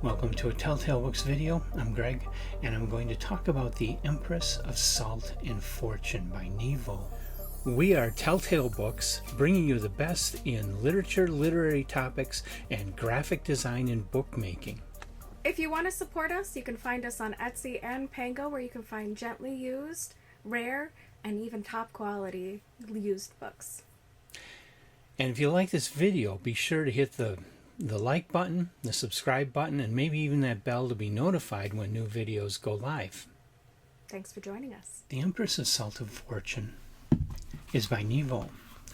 Welcome to a Telltale Books video. I'm Greg, and I'm going to talk about The Empress of Salt and Fortune by Nghi. We are Telltale Books, bringing you the best in literature, literary topics, and graphic design and bookmaking. If you want to support us, you can find us on Etsy and Pango, where you can find gently used, rare, and even top quality used books. And if you like this video, be sure to hit the like button, the subscribe button, and maybe even that bell to be notified when new videos go live. Thanks for joining us. The Empress of Salt and Fortune is by Nghi,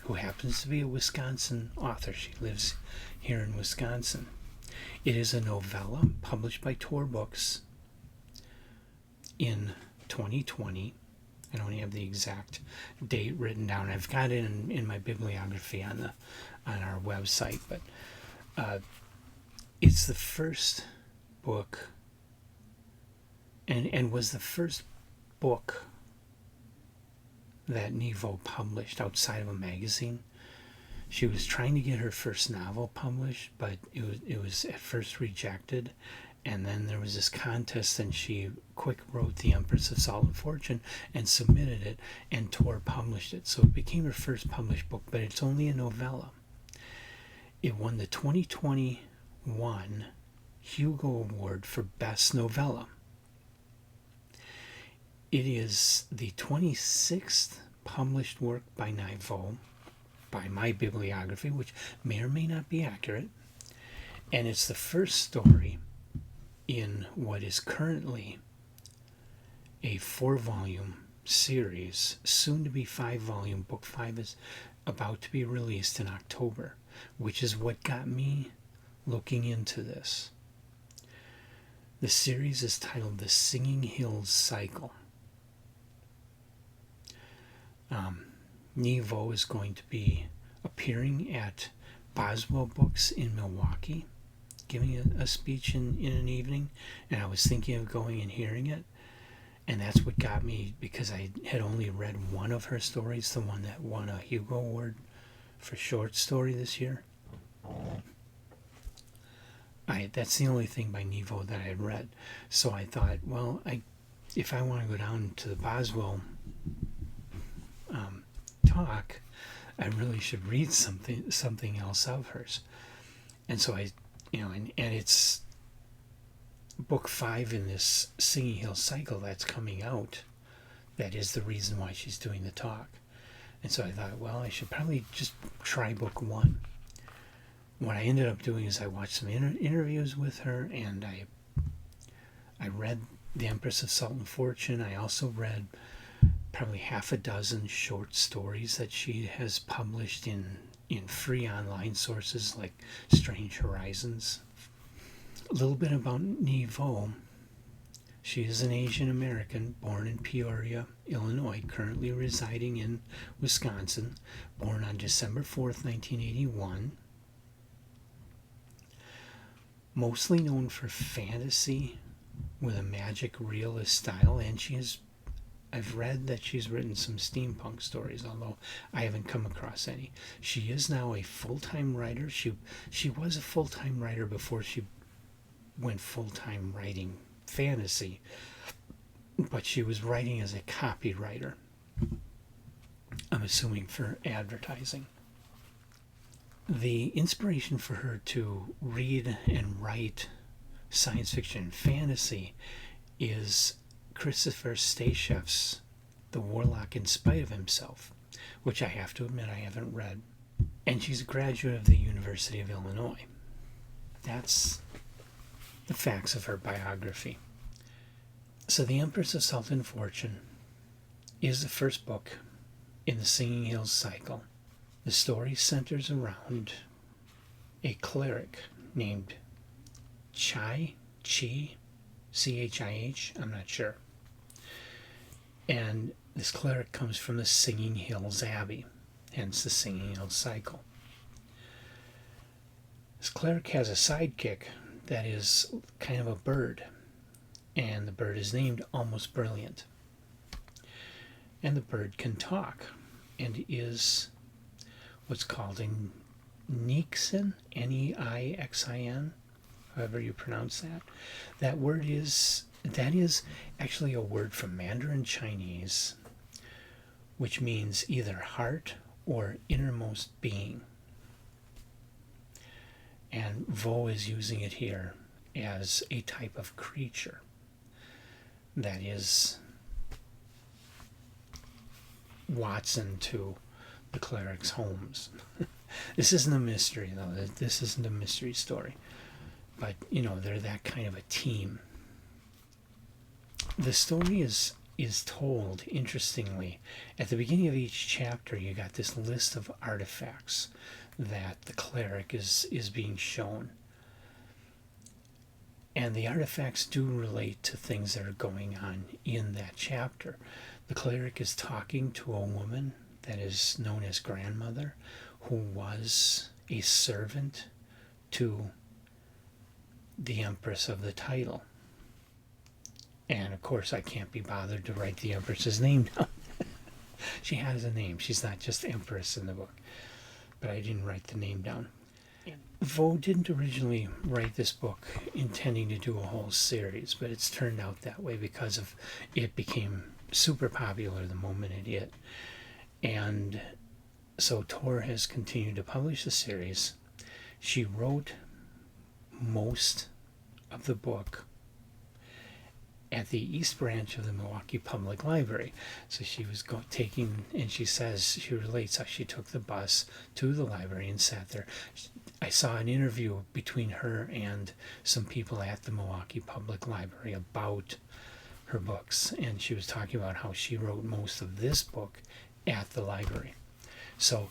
who happens to be a Wisconsin author. She lives here in Wisconsin. It is a novella published by Tor Books in 2020. I don't have the exact date written down. I've got it in my bibliography on our website, but it's the first book and was the first book that Nghi published outside of a magazine. She was trying to get her first novel published, but it was at first rejected, and then there was this contest, and she quick wrote The Empress of Salt and Fortune and submitted it, and Tor published it. So it became her first published book, but it's only a novella. It won the 2021 Hugo Award for Best Novella. It is the 26th published work by Nghi, by my bibliography, which may or may not be accurate, and it's the first story in what is currently a 4-volume series, soon to be 5-volume. Book 5 is about to be released in October, which is what got me looking into this. The series is titled The Singing Hills Cycle. Nghi is going to be appearing at Boswell Books in Milwaukee, giving a speech in an evening, and I was thinking of going and hearing it, and that's what got me, because I had only read one of her stories, the one that won a Hugo Award for short story this year. That's the only thing by Nghi that I had read. So I thought, well, if I want to go down to the Boswell talk, I really should read something else of hers. And so and it's book 5 in this Singing Hills cycle that's coming out. That is the reason why she's doing the talk. And so I thought, well, I should probably just try book 1. What I ended up doing is I watched some interviews with her, and I read The Empress of Salt and Fortune. I also read probably half a dozen short stories that she has published in free online sources like Strange Horizons. A little bit about Nghi. She is an Asian American born in Peoria, Illinois, currently residing in Wisconsin, born on December 4th, 1981. Mostly known for fantasy with a magic realist style, and I've read that she's written some steampunk stories, although I haven't come across any. She is now a full-time writer. She was a full-time writer before she went full-time writing fantasy, but she was writing as a copywriter, I'm assuming for advertising. The inspiration for her to read and write science fiction and fantasy is Christopher Stasheff's The Warlock in Spite of Himself, which I have to admit I haven't read. And she's a graduate of the University of Illinois. That's the facts of her biography. So The Empress of Salt and Fortune is the first book in the Singing Hills cycle. The story centers around a cleric named Chi, C-H-I-H, I'm not sure. And this cleric comes from the Singing Hills Abbey, hence the Singing Hills cycle. This cleric has a sidekick that is kind of a bird, and the bird is named Almost Brilliant. And the bird can talk, and is what's called a Neixin, Neixin, however you pronounce that. That is actually a word from Mandarin Chinese, which means either heart or innermost being. And Vo is using it here as a type of creature that is Watson to the cleric's homes. This isn't a mystery, though. This isn't a mystery story. But, they're that kind of a team. The story is told, interestingly. At the beginning of each chapter, you got this list of artifacts that the cleric is being shown. And the artifacts do relate to things that are going on in that chapter. The cleric is talking to a woman that is known as grandmother, who was a servant to the Empress of the title. And of course, I can't be bothered to write the Empress's name down. She has a name. She's not just Empress in the book. But I didn't write the name down. Vo didn't originally write this book intending to do a whole series, but it's turned out that way because of it became super popular the moment it hit. And so Tor has continued to publish the series. She wrote most of the book at the East Branch of the Milwaukee Public Library. So she was taking, and she says, she relates how she took the bus to the library and sat there. I saw an interview between her and some people at the Milwaukee Public Library about her books, and she was talking about how she wrote most of this book at the library. So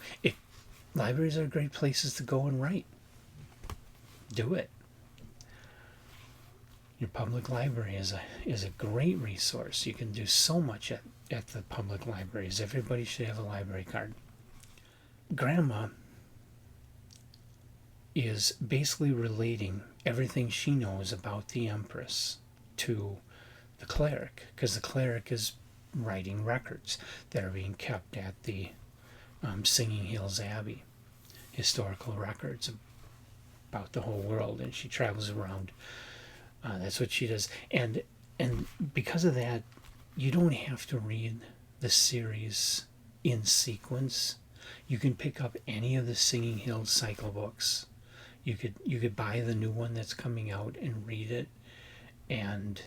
libraries are great places to go and write. Do it. Your public library is a great resource. You can do so much at the public libraries. Everybody should have a library card. Grandma is basically relating everything she knows about the Empress to the cleric, because the cleric is writing records that are being kept at the Singing Hills Abbey, historical records about the whole world, and she travels around. That's what she does, and because of that, you don't have to read the series in sequence. You can pick up any of the Singing Hills cycle books. You could buy the new one that's coming out and read it, and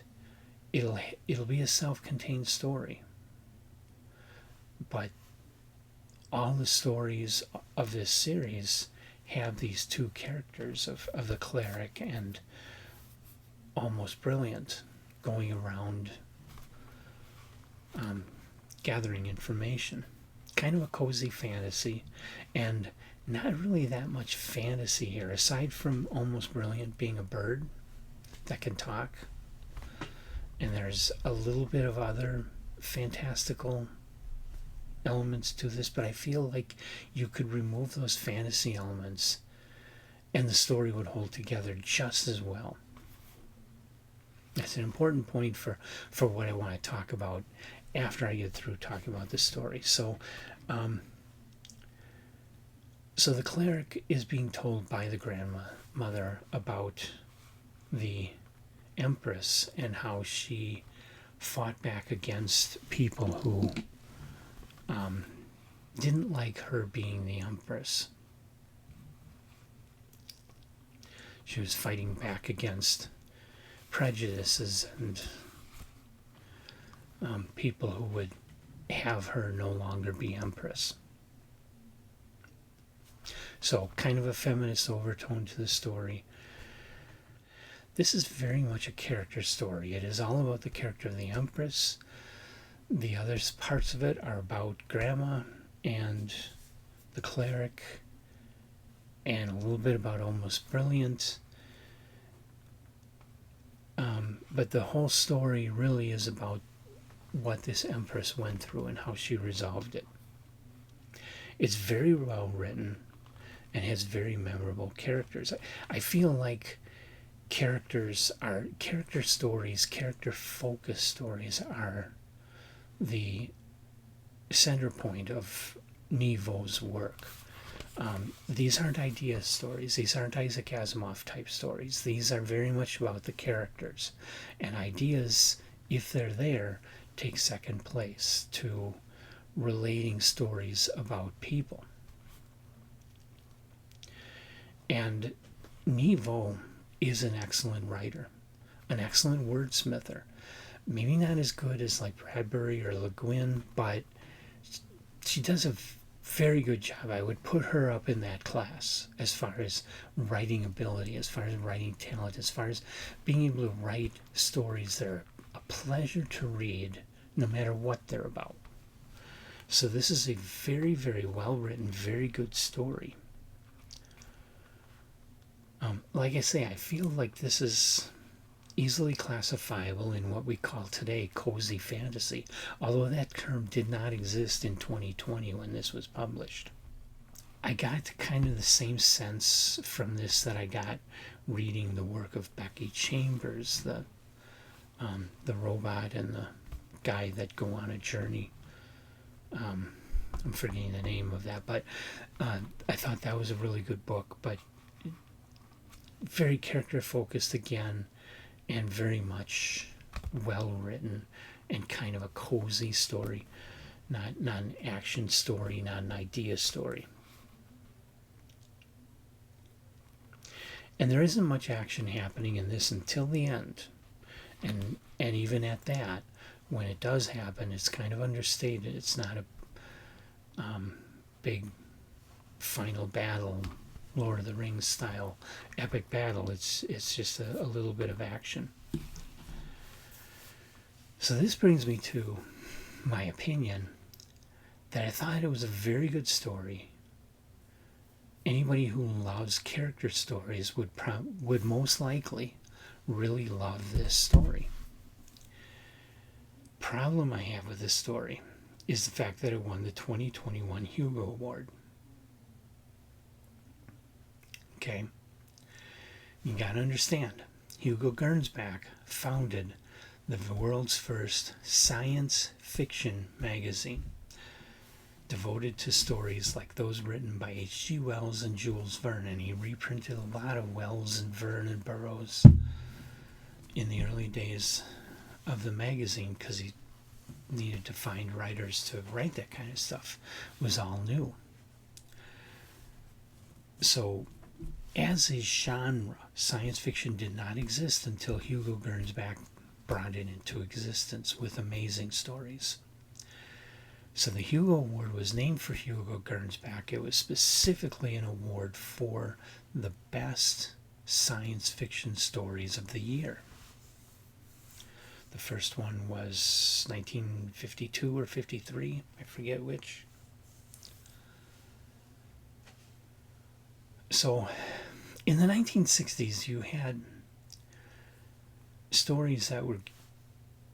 it'll be a self-contained story. But all the stories of this series have these two characters of the cleric and Almost Brilliant going around gathering information. Kind of a cozy fantasy, and not really that much fantasy here, aside from Almost Brilliant being a bird that can talk. And there's a little bit of other fantastical elements to this, but I feel like you could remove those fantasy elements and the story would hold together just as well. That's an important point for what I want to talk about after I get through talking about the story. So the cleric is being told by the grandmother about the Empress and how she fought back against people who didn't like her being the Empress. She was fighting back against prejudices and people who would have her no longer be Empress. So kind of a feminist overtone to the story. This is very much a character story. It is all about the character of the Empress. The other parts of it are about Grandma and the cleric and a little bit about Almost Brilliant. But the whole story really is about what this Empress went through and how she resolved it. It's very well written and has very memorable characters. I feel like character stories, character-focused stories are the center point of Nghi Vo's work. These aren't idea stories. These aren't Isaac Asimov type stories. These are very much about the characters. And ideas, if they're there, take second place to relating stories about people. And Nghi is an excellent writer, an excellent wordsmither. Maybe not as good as like Bradbury or Le Guin, but she does a very good job. I would put her up in that class as far as writing ability, as far as writing talent, as far as being able to write stories that are a pleasure to read no matter what they're about. So this is a very, very well written, very good story. Like I say, I feel like this is easily classifiable in what we call today cozy fantasy, although that term did not exist in 2020 when this was published. I got kind of the same sense from this that I got reading the work of Becky Chambers, the robot and the guy that go on a journey. I'm forgetting the name of that, but I thought that was a really good book, but very character focused again, and very much well written, and kind of a cozy story, not an action story, not an idea story. And there isn't much action happening in this until the end, and even at that, when it does happen, it's kind of understated. It's not a big final battle, Lord of the Rings style epic battle. It's just a little bit of action. So this brings me to my opinion that I thought it was a very good story. Anybody who loves character stories would most likely really love this story. Problem I have with this story is the fact that it won the 2021 Hugo Award. Okay, you gotta understand, Hugo Gernsback founded the world's first science fiction magazine, devoted to stories like those written by H.G. Wells and Jules Verne, and he reprinted a lot of Wells and Verne and Burroughs in the early days of the magazine because he needed to find writers to write that kind of stuff. It was all new. So as a genre, science fiction did not exist until Hugo Gernsback brought it into existence with amazing stories. So the Hugo Award was named for Hugo Gernsback. It was specifically an award for the best science fiction stories of the year. The first one was 1952 or 53, I forget which. So in the 1960s, you had stories that were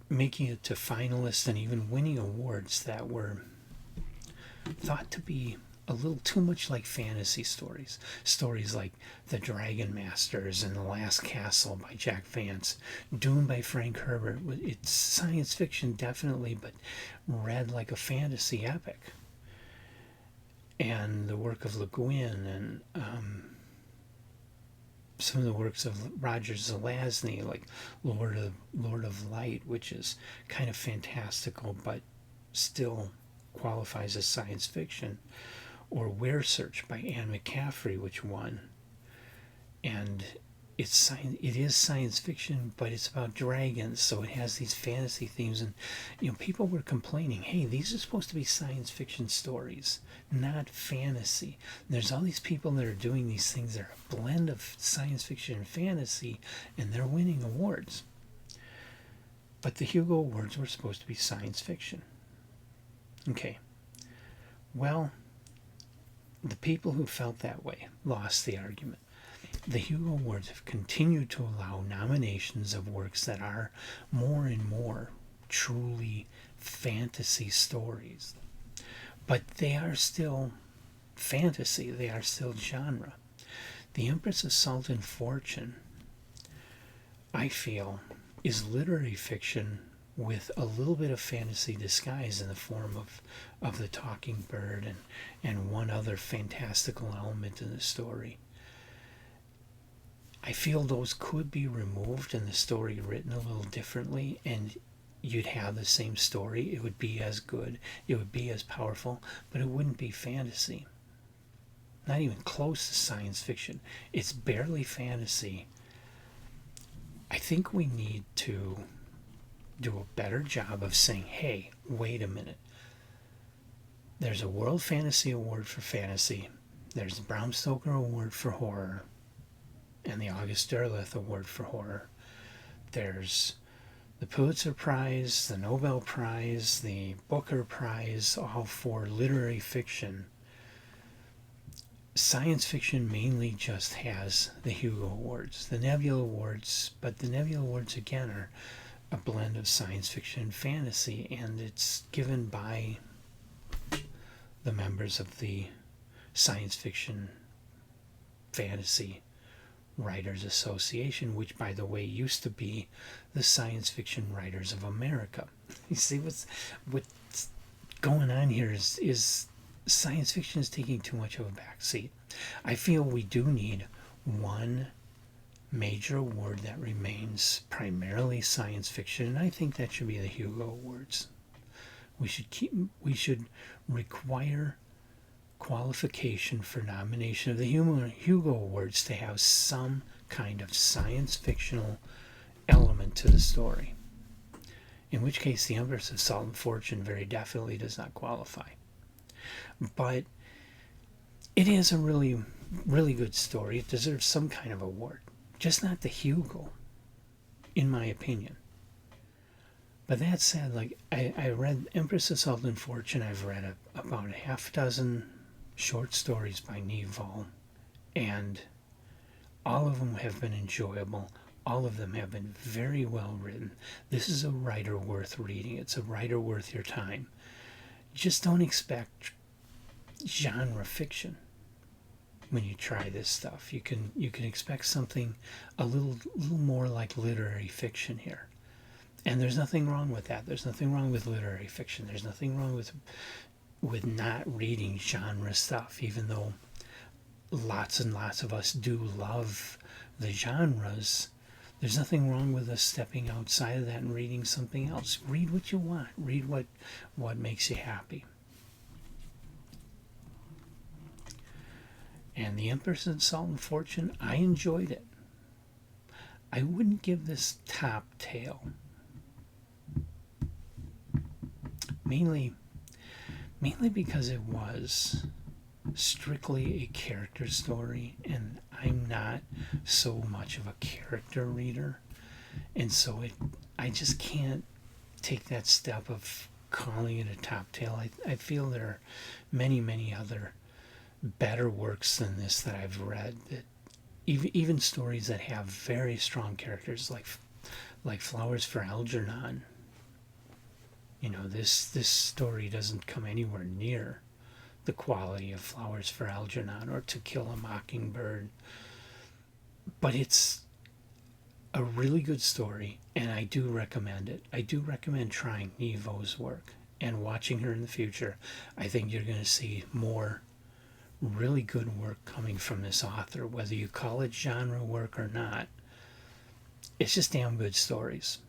making it to finalists and even winning awards that were thought to be a little too much like fantasy stories. Stories like The Dragon Masters and The Last Castle by Jack Vance, Dune by Frank Herbert. It's science fiction, definitely, but read like a fantasy epic. And the work of Le Guin and some of the works of Roger Zelazny, like Lord of Light, which is kind of fantastical but still qualifies as science fiction, or Where Search by Anne McCaffrey, which won. And it is science fiction, but it's about dragons, so it has these fantasy themes. And people were complaining, hey, these are supposed to be science fiction stories, not fantasy. And there's all these people that are doing these things that are a blend of science fiction and fantasy, and they're winning awards. But the Hugo Awards were supposed to be science fiction. Okay, well, the people who felt that way lost the argument. The Hugo Awards have continued to allow nominations of works that are more and more truly fantasy stories. But they are still fantasy, they are still genre. The Empress of Salt and Fortune, I feel, is literary fiction with a little bit of fantasy disguise in the form of the talking bird and one other fantastical element in the story. I feel those could be removed and the story written a little differently, and you'd have the same story. It would be as good, it would be as powerful, but it wouldn't be fantasy. Not even close to science fiction. It's barely fantasy. I think we need to do a better job of saying, hey, wait a minute. There's a World Fantasy Award for fantasy. There's the Bram Stoker Award for horror. And the August Derleth Award for horror. There's the Pulitzer Prize, the Nobel Prize, the Booker Prize, all for literary fiction. Science fiction mainly just has the Hugo Awards, the Nebula Awards, but the Nebula Awards again are a blend of science fiction and fantasy, and it's given by the members of the Science Fiction Fantasy Writers Association, which, by the way, used to be the Science Fiction Writers of America. You see what's going on here is science fiction is taking too much of a backseat. I feel we do need one major award that remains primarily science fiction, and I think that should be the Hugo Awards. We should require qualification for nomination of the Hugo Awards to have some kind of science fictional element to the story. In which case, the Empress of Salt and Fortune very definitely does not qualify. But it is a really, really good story. It deserves some kind of award, just not the Hugo, in my opinion. But that said, like I read Empress of Salt and Fortune. I've read about a half dozen short stories by Nghi, and all of them have been enjoyable. All of them have been very well written. This is a writer worth reading. It's a writer worth your time. Just don't expect genre fiction when you try this stuff. You can expect something a little more like literary fiction here. And there's nothing wrong with that. There's nothing wrong with literary fiction. There's nothing wrong with not reading genre stuff, even though lots and lots of us do love the genres. There's nothing wrong with us stepping outside of that and reading something else. Read what you want. Read what makes you happy. And the Empress of Salt and Fortune, I enjoyed it. I wouldn't give this top tail. Mainly because it was strictly a character story, and I'm not so much of a character reader, and so I just can't take that step of calling it a top tail. I feel there are many other better works than this that I've read, that even stories that have very strong characters, like Flowers for Algernon. You know, this story doesn't come anywhere near the quality of Flowers for Algernon or To Kill a Mockingbird, but it's a really good story, and I do recommend it. I do recommend trying Nghi's work and watching her in the future. I think you're going to see more really good work coming from this author, whether you call it genre work or not. It's just damn good stories,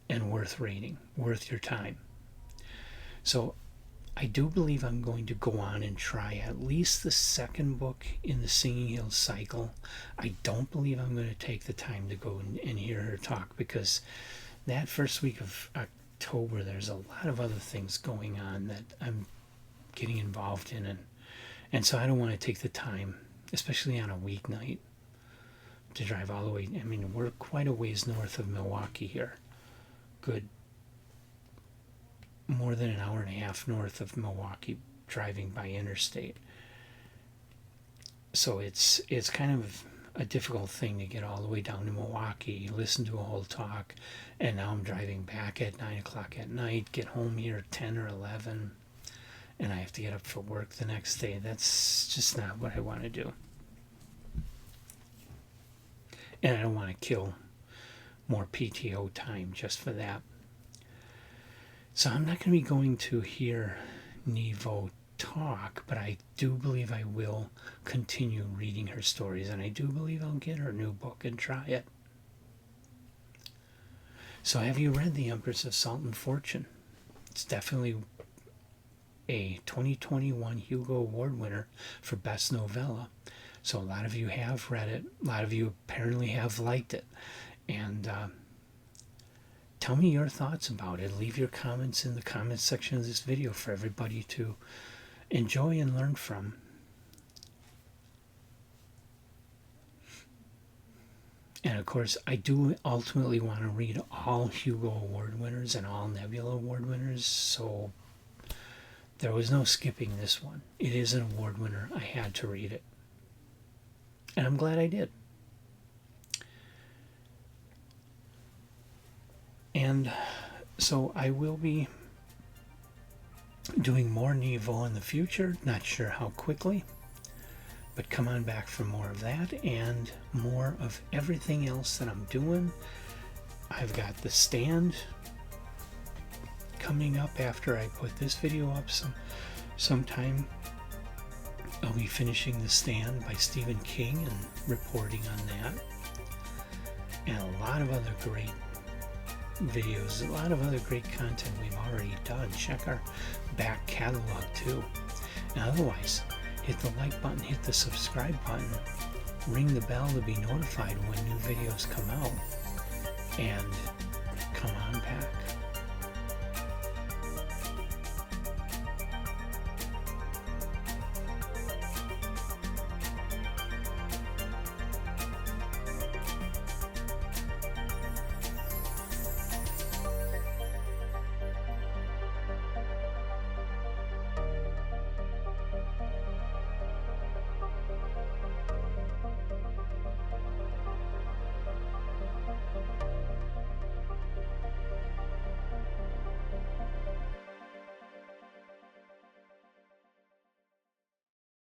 and worth reading, worth your time. So I do believe I'm going to go on and try at least the second book in the Singing Hills cycle. I don't believe I'm going to take the time to go and hear her talk, because that first week of October there's a lot of other things going on that I'm getting involved in, and so I don't want to take the time, especially on a weeknight, to drive all the way. I mean, we're quite a ways north of Milwaukee here. Good more than an hour and a half north of Milwaukee, driving by interstate. So it's kind of a difficult thing to get all the way down to Milwaukee, listen to a whole talk, and now I'm driving back at 9 o'clock at night, get home here at 10 or 11, and I have to get up for work the next day. That's just not what I want to do. And I don't want to kill more PTO time just for that. So I'm not going to be going to hear Nghi talk, but I do believe I will continue reading her stories, and I do believe I'll get her new book and try it. So have you read The Empress of Salt and Fortune? It's definitely a 2021 Hugo Award winner for Best Novella. So a lot of you have read it. A lot of you apparently have liked it. And tell me your thoughts about it. Leave your comments in the comments section of this video for everybody to enjoy and learn from. And of course, I do ultimately want to read all Hugo Award winners and all Nebula Award winners, so there was no skipping this one. It is an award winner. I had to read it. And I'm glad I did. And so I will be doing more Nghi in the future. Not sure how quickly. But come on back for more of that and more of everything else that I'm doing. I've got the stand coming up after I put this video up sometime. I'll be finishing The Stand by Stephen King and reporting on that. And a lot of other great videos, a lot of other great content we've already done. Check our back catalog too. And otherwise, hit the like button, hit the subscribe button, ring the bell to be notified when new videos come out, and come on back.